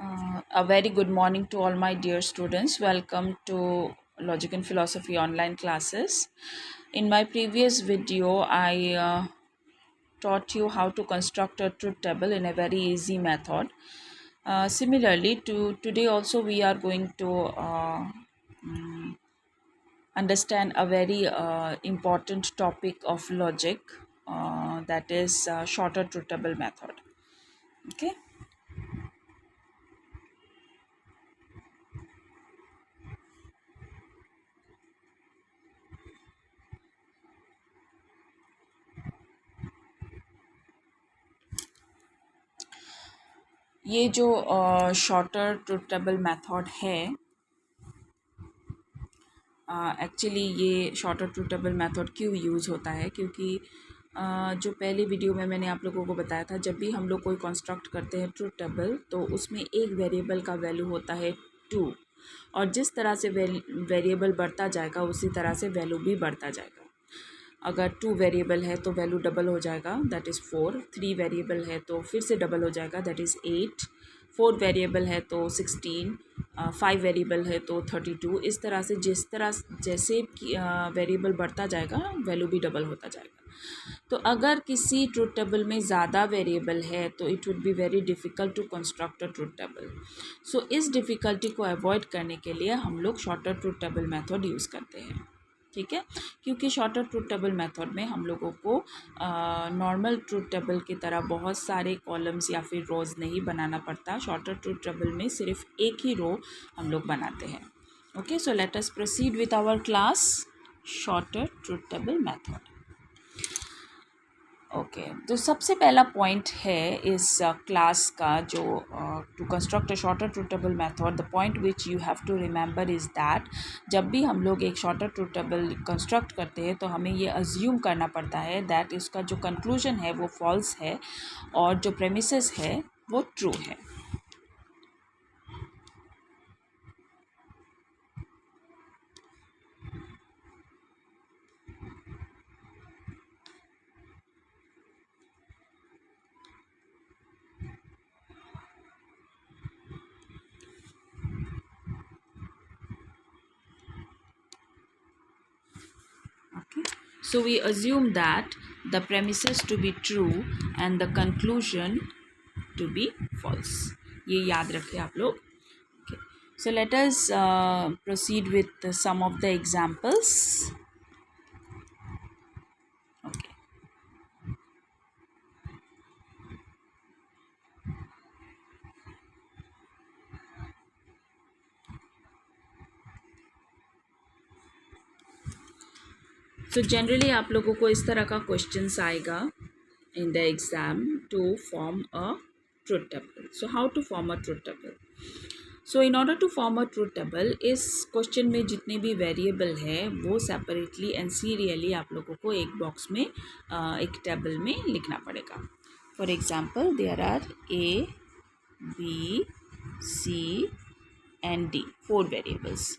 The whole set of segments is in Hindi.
A very good morning to all my dear students. Welcome to Logic and Philosophy online classes. In my previous video, I taught you how to construct a truth table in a very easy method. Similarly, to today also we are going to understand a very important topic of logic, that is shorter truth table method. Okay. ये जो शॉर्टर ट्रुथ टेबल मेथड है, एक्चुअली ये शॉर्टर ट्रुथ टेबल मेथड क्यों यूज़ होता है, क्योंकि जो पहले वीडियो में मैंने आप लोगों को बताया था, जब भी हम लोग कोई कंस्ट्रक्ट करते हैं ट्रुथ टेबल, तो उसमें एक वेरिएबल का वैल्यू होता है 2, और जिस तरह से वेरिएबल बढ़ता जाएगा उसी तरह से वैल्यू भी बढ़ता जाएगा। अगर 2 वेरिएबल है तो वैल्यू डबल हो जाएगा, दैट इज़ 4। 3 वेरिएबल है तो फिर से डबल हो जाएगा, दैट इज़ 8। 4 वेरिएबल है तो 16। 5 वेरिएबल है तो 32। इस तरह से जैसे वेरिएबल बढ़ता जाएगा वैल्यू भी डबल होता जाएगा। तो अगर किसी ट्रुथ टेबल में ज़्यादा वेरिएबल है तो it would be very difficult to construct a truth table. So इस डिफ़िकल्टी को अवॉइड करने के लिए हम लोग shorter truth table method use करते हैं, ठीक है। क्योंकि शॉर्टर ट्रुथ टेबल मेथड में हम लोगों को नॉर्मल ट्रुथ टेबल की तरह बहुत सारे कॉलम्स या फिर रोज़ नहीं बनाना पड़ता। शॉर्टर ट्रुथ टेबल में सिर्फ एक ही रो हम लोग बनाते हैं। Okay, so let us proceed with our class shorter truth table method. Okay, तो सबसे पहला पॉइंट है इस क्लास का, जो to construct a shorter truth table method, the point which you have to remember is that जब भी हम लोग एक शॉर्टर ट्रुथ टेबल कंस्ट्रक्ट करते हैं तो हमें ये अज्यूम करना पड़ता है दैट इसका जो कंक्लूजन है वो फॉल्स है और जो प्रेमिसेस है वो ट्रू है। Okay, so we assume that the premises to be true and the conclusion to be false. ये याद रखें आप लोग। Okay, so let us proceed with some of the examples. Okay, so generally आप लोगों को इस तरह का क्वेश्चंस आएगा in the exam to form a truth table. So how to form a truth table? So in order to form a truth table, इस क्वेश्चन में जितने भी वेरिएबल है वो सेपरेटली एंड सीरियली आप लोगों को एक बॉक्स में एक टेबल में लिखना पड़ेगा। For example, there are A, B, C and D, 4 variables.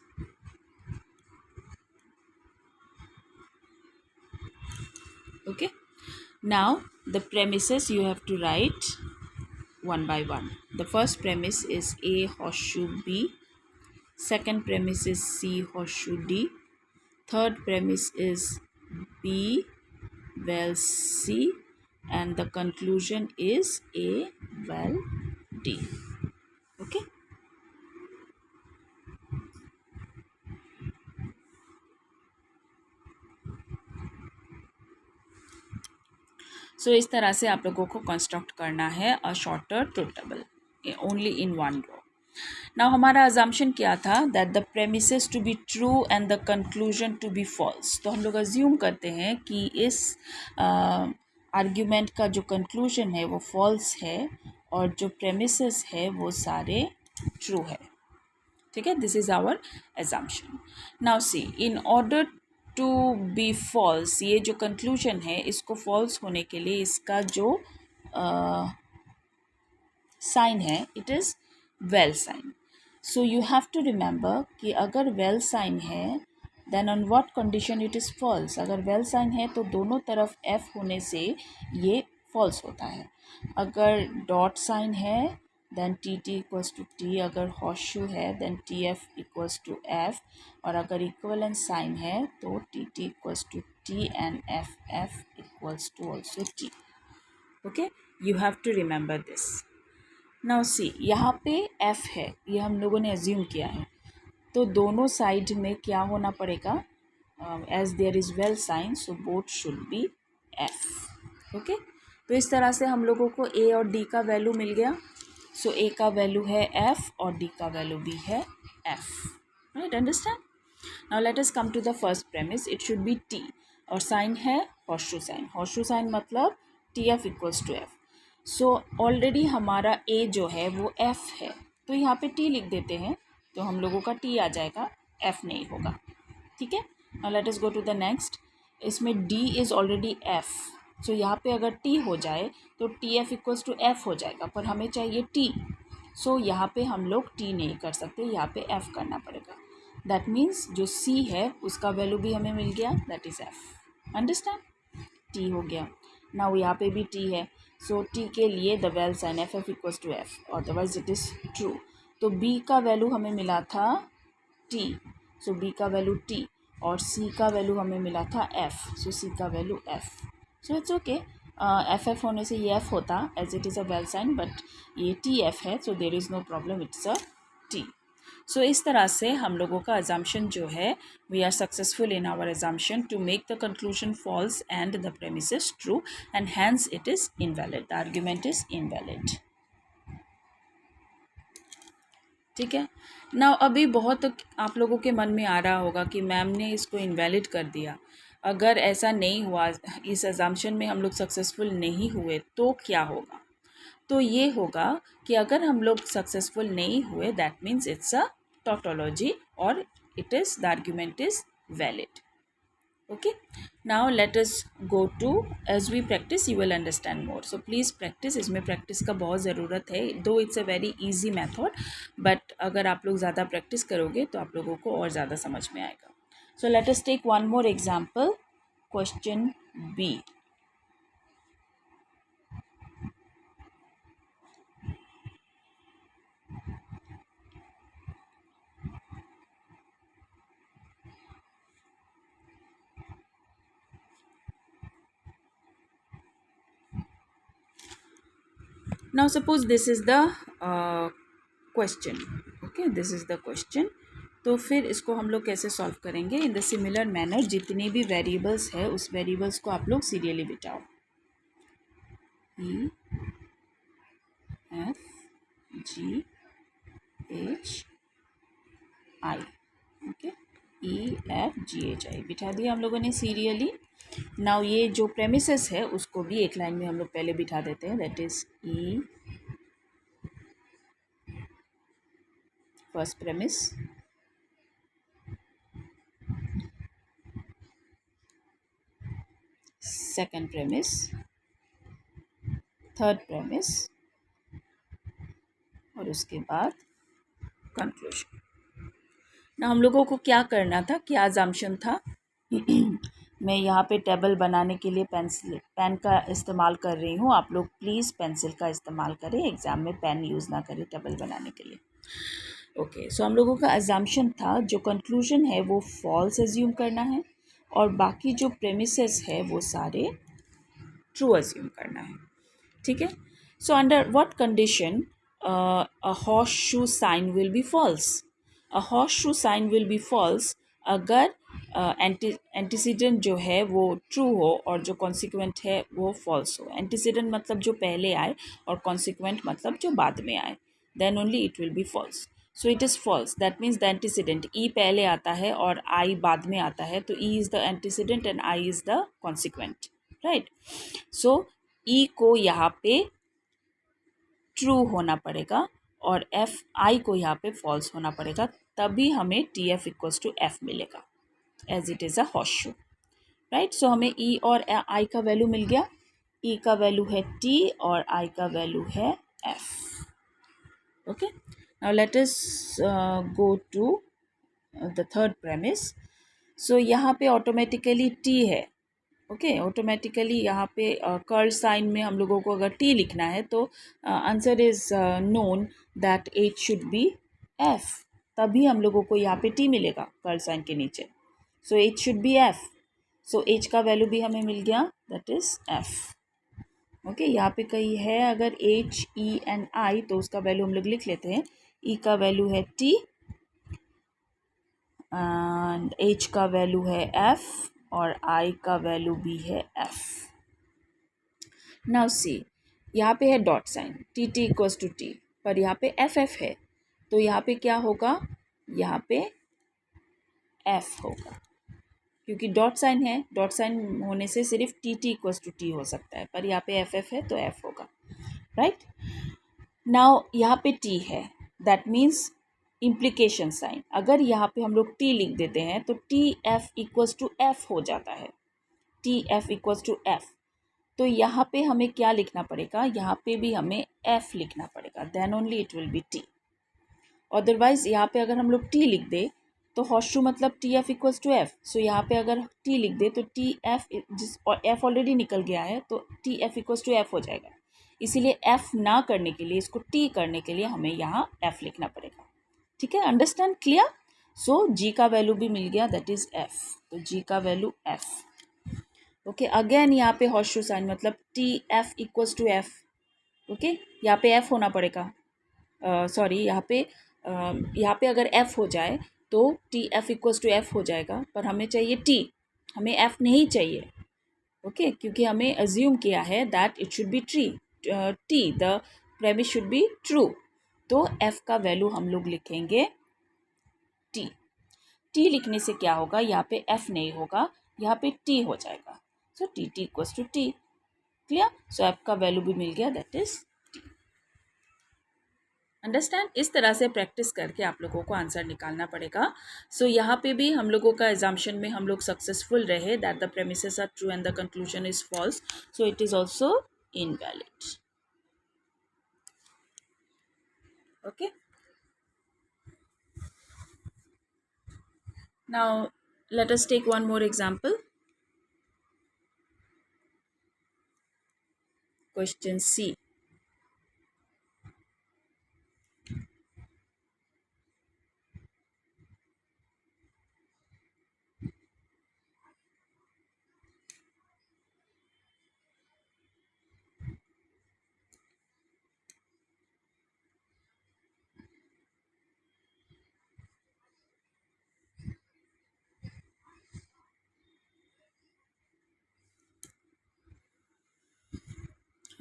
Okay, now the premises you have to write one by one. The first premise is A horseshoe B. Second premise is C horseshoe D. Third premise is B well C. And the conclusion is A well D. Okay. So इस तरह से आप लोगों को कंस्ट्रक्ट करना है a shorter truth table only in one row. Now हमारा अजम्पशन क्या था, that the premises to be true and the conclusion to be false. तो हम लोग अज्यूम करते हैं कि इस आर्ग्यूमेंट का जो कंक्लूजन है वो फॉल्स है और जो प्रेमिसेस है वो सारे ट्रू है, ठीक है। This is our assumption. Now see, in order to be false, ये जो कंक्लूजन है इसको फॉल्स होने के लिए इसका जो साइन है it is vel sign. So you have to remember कि अगर वेल साइन है then on what condition it is false. अगर वेल साइन है तो दोनों तरफ एफ होने से ये फॉल्स होता है। अगर डॉट साइन है then T T equals to T, अगर हॉर्सशू है then T F equals to F, और अगर इक्वलेंट साइन है तो T T equals to T and F F equals to also T. Okay, you have to remember this. Now see, यहाँ पे एफ है, ये हम लोगों ने एज्यूम किया है, तो दोनों साइड में क्या होना पड़ेगा, as there is vel sign so both should be F. Okay, तो इस तरह से हम लोगों को ए और डी का वैल्यू मिल गया. सो ए का वैल्यू है एफ और डी का वैल्यू भी है F. Right, understand. Now let us come to the first premise. It should be T और साइन है हॉर्सशू साइन. हॉर्सशू साइन मतलब T F equals to F. So already हमारा ए जो है वो एफ है, तो यहाँ पे टी लिख देते हैं, तो हम लोगों का टी आ जाएगा, एफ नहीं होगा. ठीक है. Now let us go to the next. इसमें D is already F, so यहाँ पे अगर टी हो जाए तो T F equals to F हो जाएगा, पर हमें चाहिए टी. सो यहाँ पे हम लोग टी नहीं कर सकते, यहाँ पे एफ करना पड़ेगा. दैट मीन्स जो सी है उसका वैल्यू भी हमें मिल गया, that is F. Understand. T हो गया. नाउ यहाँ पे भी टी है, सो टी के लिए the vel sign F F equals to F, otherwise it is true. तो बी का वैल्यू हमें मिला था टी, सो बी का वैल्यू टी, और सी का वैल्यू हमें मिला था एफ, सो सी का value F. So it's okay. F F होने से ये एफ होता as it is a vel sign, but ये टी एफ है, so there is no problem, it's a T. So इस तरह से हम लोगों का अजम्पशन जो है, we are successful in our assumption to make the conclusion false and the premises true, and hence it is invalid, the argument is invalid. ठीक है. नाउ अभी बहुत आप लोगों के मन में आ रहा होगा कि मैम ने इसको इनवैलिड कर दिया. अगर ऐसा नहीं हुआ, इस अजम्पशन में हम लोग सक्सेसफुल नहीं हुए, तो क्या होगा. तो ये होगा कि अगर हम लोग सक्सेसफुल नहीं हुए, that means it's a tautology और it is the argument is valid. Okay, now let us go to, as we practice you will understand more, so please practice. इसमें practice का बहुत ज़रूरत है, though it's a very easy method, but अगर आप लोग ज़्यादा practice करोगे तो आप लोगों को और ज़्यादा समझ में आएगा. So let us take one more example, question B. Now suppose this is the question. Okay, this is the question. तो फिर इसको हम लोग कैसे सॉल्व करेंगे. इन द सिमिलर मैनर, जितने भी वेरिएबल्स है उस वेरिएबल्स को आप लोग सीरियली बिठाओ. E F G H I. Okay, E F G H I बिठा दिया हम लोगों ने सीरियली. नाउ ये जो प्रेमिसेस है उसको भी एक लाइन में हम लोग पहले बिठा देते हैं, that is E first premise, second premise, third premise, और उसके बाद कंक्लूजन. ना हम लोगों को क्या करना था, क्या अजम्पशन था. मैं यहाँ पे टेबल बनाने के लिए पेन का इस्तेमाल कर रही हूँ. आप लोग प्लीज़ पेंसिल का इस्तेमाल करें, एग्ज़ाम में पेन यूज़ ना करें टेबल बनाने के लिए. ओके, सो हम लोगों का अजम्पशन था, जो कंक्लूजन है वो फॉल्स एज्यूम करना है, और बाकी जो प्रेमिसेस है वो सारे ट्रू एज्यूम करना है. ठीक है. So under what condition a horse shoe sign will be false. A horse shoe sign will be false अगर एंटीसीडेंट जो है वो ट्रू हो और जो कॉन्सिक्वेंट है वो फॉल्स हो. एंटीसीडेंट मतलब जो पहले आए और कॉन्सिक्वेंट मतलब जो बाद में आए, then only it will be false. So it is false, that means the antecedent, E पहले आता है और आई बाद में आता है, तो E is the antecedent and I is the consequent. Right. So E को यहाँ पे ट्रू होना पड़ेगा और एफ आई को यहाँ पे फॉल्स होना पड़ेगा, तभी हमें T F equals to F मिलेगा, as it is a horse shoe. Right. So हमें ई और आई का वैल्यू मिल गया. ई का वैल्यू है टी और आई का वैल्यू है F. Okay. Now let us go to the third premise. So यहाँ पे ऑटोमेटिकली टी है, ओके ऑटोमेटिकली यहाँ पे कर्ल साइन में हम लोगों को अगर टी लिखना है तो answer is known that H should be F, तभी हम लोगों को यहाँ पे टी मिलेगा कर्ल साइन के नीचे. So H should be F. So H का वैल्यू भी हमें मिल गया, दैट इज एफ. ओके यहाँ पे कहीं है अगर एच ई एंड आई तो उसका वैल्यू हम लोग लिख लेते हैं. ई का वैल्यू है टी एंड एच का वैल्यू है एफ और आई का वैल्यू भी है एफ. नाउ सी यहाँ पे है dot sign T T equals to T, पर यहाँ पे एफ एफ है तो यहाँ पे क्या होगा, यहाँ पे एफ होगा क्योंकि डॉट साइन है. डॉट साइन होने से सिर्फ T T equals to T हो सकता है, पर यहाँ पे एफ एफ है तो एफ होगा. राइट नाउ यहाँ पे टी है, दैट मीन्स इम्प्लीकेशन साइन. अगर यहाँ पे हम लोग टी लिख देते हैं तो T F equals to F हो जाता है. T F equals to F. तो यहाँ पे हमें क्या लिखना पड़ेगा, यहाँ पे भी हमें एफ लिखना पड़ेगा, then only it will be T. Otherwise यहाँ पे अगर हम लोग टी लिख दे तो हॉर्सशू मतलब T F equals to F. So यहाँ पे अगर टी लिख दे तो टी एफ जिस और एफ ऑलरेडी निकल गया है तो T F equals to F हो जाएगा. इसीलिए एफ ना करने के लिए, इसको टी करने के लिए हमें यहाँ एफ लिखना पड़ेगा. ठीक है, अंडरस्टैंड, क्लियर. सो जी का वैल्यू भी मिल गया, दैट इज एफ. तो जी का वैल्यू एफ. ओके अगेन यहाँ पे हॉर्सशू साइन मतलब T F equals to F. Okay यहाँ पे एफ होना पड़ेगा, सॉरी यहाँ पे अगर एफ हो जाए तो T F equals to F हो जाएगा, पर हमें चाहिए टी, हमें एफ नहीं चाहिए. ओके क्योंकि हमें अज्यूम किया है that it should be T, the premise should be true. तो एफ का वैल्यू हम लोग लिखेंगे टी. टी लिखने से क्या होगा, यहाँ पे एफ नहीं होगा, यहाँ पे टी हो जाएगा. So T T equals to T. Clear. So F का वैल्यू भी मिल गया, दैट इज टी. अंडरस्टैंड. इस तरह से प्रैक्टिस करके आप लोगों को आंसर निकालना पड़ेगा. सो यहाँ पे भी हम लोगों का एग्जाम्पशन में हम लोग सक्सेसफुल रहे that the premises are true and the conclusion is false, so it is also invalid. Okay now let us take one more example. Question C.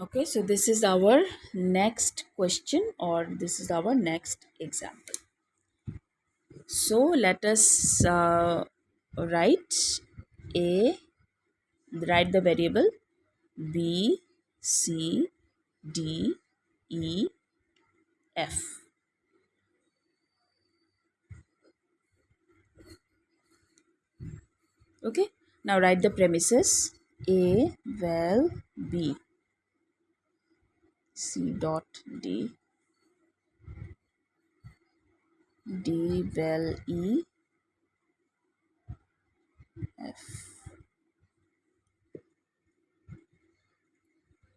Okay, so this is our next question or this is our next example. So let us write write the variable B, C, D, E, F. Okay, now write the premises. A val B, C dot D, D val E, F.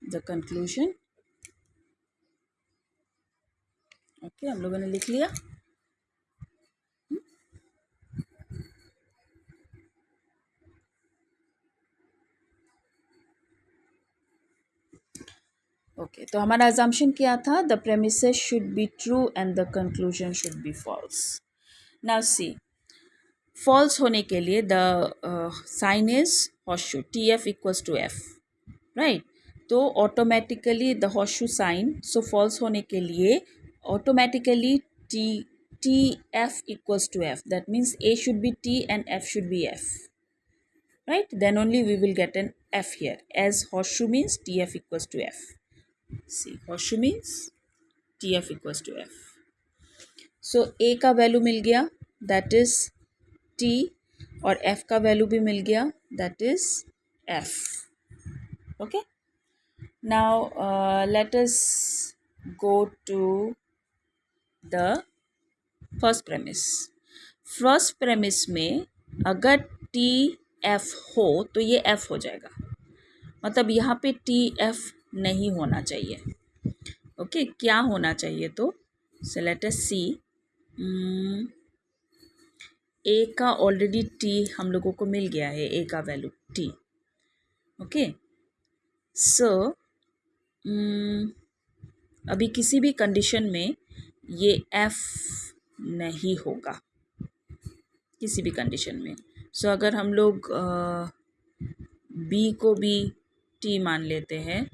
The conclusion. Okay, हम लोगों ने लिख लिया. ओके तो हमारा अजम्पशन क्या था, the premises should be true and the conclusion should be false. Now C false होने के लिए the sign is horseshoe T F equals to F. Right तो automatically the horseshoe sign, so false होने के लिए automatically T F equals to F, that means A should be T and F should be F. Right then only we will get an f here, as horseshoe means tf equals to f. See horseshoe means tf equals to f. So a का वैल्यू मिल गया, that is t, और f का वैल्यू भी मिल गया, that is f. Okay now let us go to the first premise. First premise में अगर t एफ हो तो ये एफ हो जाएगा, मतलब यहाँ पे टी एफ नहीं होना चाहिए। ओके, क्या होना चाहिए? तो लेट अस सी, ए का ऑलरेडी टी हम लोगों को मिल गया है, ए का वैल्यू टी। ओके, सो अभी किसी भी कंडीशन में ये एफ नहीं होगा, किसी भी कंडीशन में। सो अगर हम लोग बी को भी टी मान लेते हैं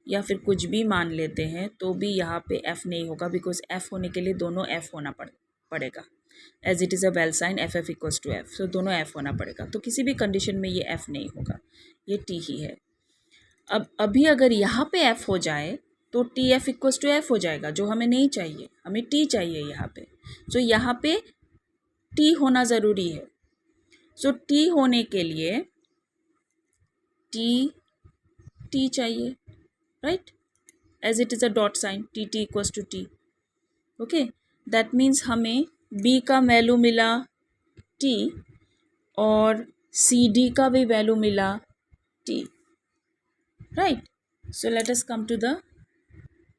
या फिर कुछ भी मान लेते हैं तो भी यहाँ पे एफ नहीं होगा, बिकॉज एफ होने के लिए दोनों एफ होना पड़ेगा। As it is a vel sign, F F equals to F, so दोनों एफ होना पड़ेगा। तो किसी भी कंडीशन में ये एफ नहीं होगा, ये टी ही है। अब अभी अगर यहाँ पे एफ हो जाए तो T F equals to F हो जाएगा, जो हमें नहीं चाहिए, हमें टी चाहिए यहाँ पे। सो यहाँ पे टी होना ज़रूरी है। सो टी होने के लिए टी चाहिए, right, as it is a dot sign, T T equals to T. Okay, that means हमें बी का वैल्यू मिला टी और सी डी का भी वैल्यू मिला T, right. So let us come to the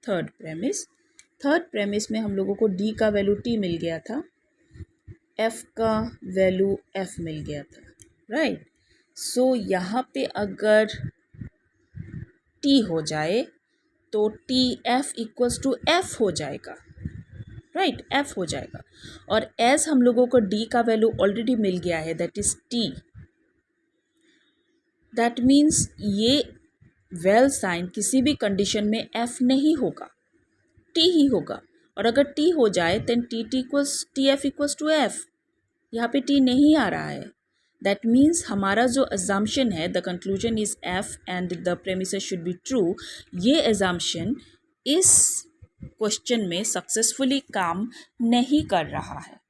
third premise. Third premise में हम लोगों को डी का वैल्यू टी मिल गया था, एफ का वैल्यू एफ मिल गया था, राइट। सो यहाँ पे अगर टी हो जाए तो T F equals to F हो जाएगा, राइट, एफ हो जाएगा। और एज हम लोगों को डी का वैल्यू ऑलरेडी मिल गया है, that is T, that means ये वेल साइन किसी भी कंडीशन में एफ नहीं होगा, टी ही होगा। और अगर टी हो जाए then T F equals to F, यहाँ पे टी नहीं आ रहा है। दैट मीन्स हमारा जो अजम्पशन है, the conclusion is F and the premises should be true, ये अजम्पशन इस क्वेश्चन में सक्सेसफुली काम नहीं कर रहा है,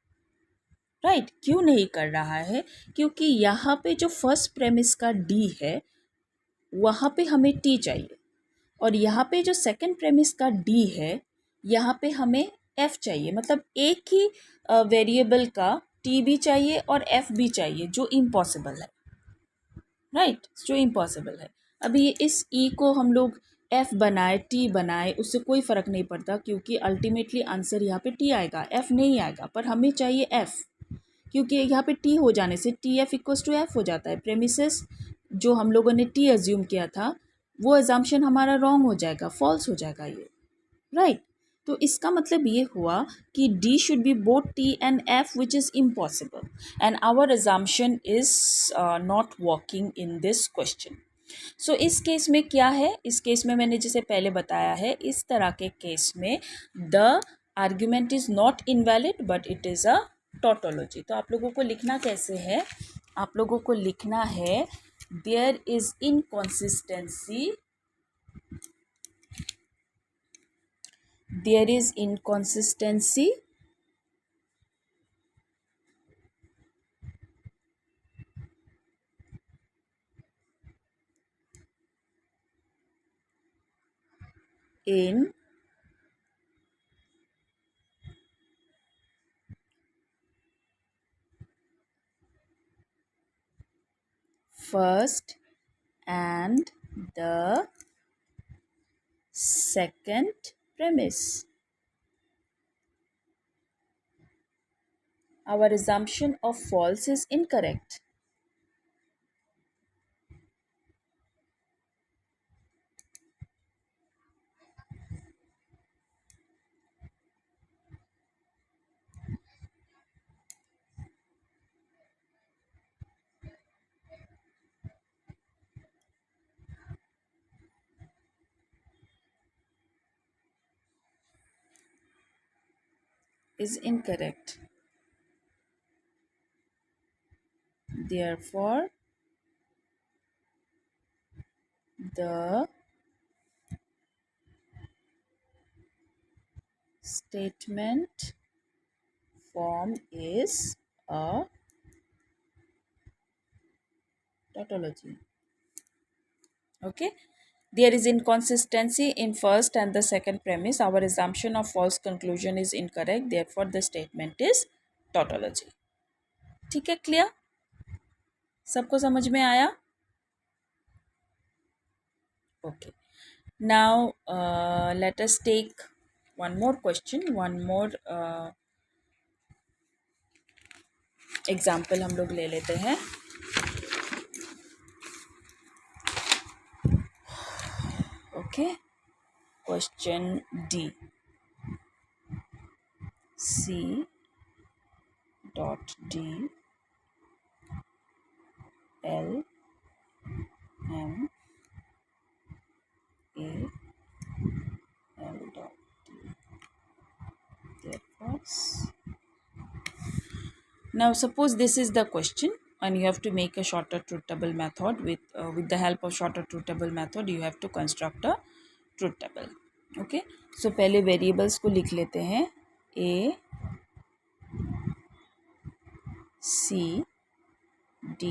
राइट। क्यों नहीं कर रहा है? क्योंकि यहाँ पे जो फर्स्ट प्रेमिस का डी है वहाँ पे हमें टी चाहिए, और यहाँ पे जो सेकंड प्रेमिस का डी है यहाँ पे हमें एफ चाहिए। मतलब एक ही वेरिएबल का टी भी चाहिए और एफ भी चाहिए, जो इम्पॉसिबल है, राइट, जो इम्पॉसिबल है। अभी इस ई को हम लोग एफ बनाए टी बनाए उससे कोई फ़र्क नहीं पड़ता, क्योंकि अल्टीमेटली आंसर यहाँ पे टी आएगा, एफ नहीं आएगा। पर हमें चाहिए एफ, क्योंकि यहाँ पे टी हो जाने से T F equals to F हो जाता है। प्रेमिसेस जो हम लोगों ने टी एज्यूम किया था वो एजम्पशन हमारा रॉन्ग हो जाएगा, फॉल्स हो जाएगा ये, राइट। तो इसका मतलब ये हुआ कि D should be both T and F, which is impossible, and our assumption is not working in this question. So इस केस में क्या है? इस केस में मैंने जैसे पहले बताया है, इस तरह के केस में the argument is not invalid but it is a tautology. तो आप लोगों को लिखना कैसे है? आप लोगों को लिखना है there is inconsistency, there is inconsistency in first and the second premise. Our assumption of false is incorrect. Is incorrect. Therefore, the statement form is a tautology. Okay. There is inconsistency in first and the second premise. Our assumption of false conclusion is incorrect. Therefore, the statement is tautology. ठीक है, क्लियर? सबको समझ में आया? Okay, now let us take one more question, one more example हम लोग ले लेते हैं. Okay, question D. C dot D L M A L dot D. Therefore, now suppose this is the question and you have to make a shorter truth table method. With the help of shorter truth table method you have to construct a truth table. Okay, so पहले variables को लिख लेते हैं. A C D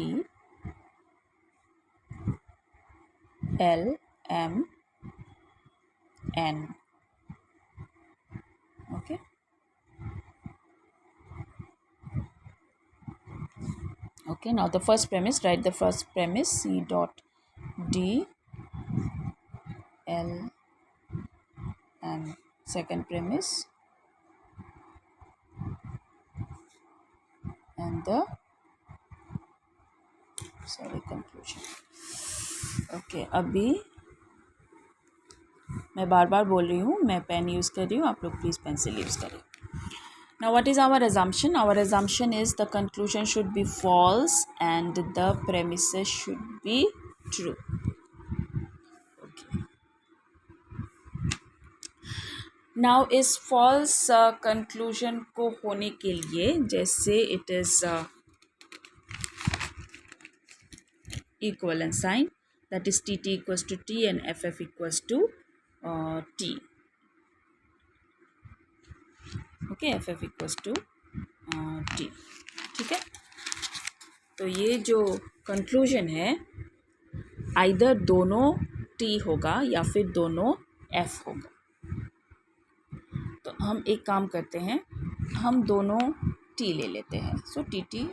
L M N. Okay, okay, now the first premise, write the first premise. C dot D L M. Second premise and the conclusion. Okay, अभी मैं बार बार बोल रही हूँ, मैं पेन यूज़ कर रही हूँ, आप लोग प्लीज़ पेंसिल यूज़ करें. Now what is our assumption? Our assumption is the conclusion should be false and the premises should be true. Okay. Now इस false conclusion को होने के लिए, जैसे it is equivalent sign, that is tt equals to t and ff equals to t. Okay, ff equals to t. ठीक है, तो ये जो कंक्लूजन है आइदर दोनों t होगा या फिर दोनों f होगा. तो हम एक काम करते हैं, हम दोनों t ले लेते हैं. सो tt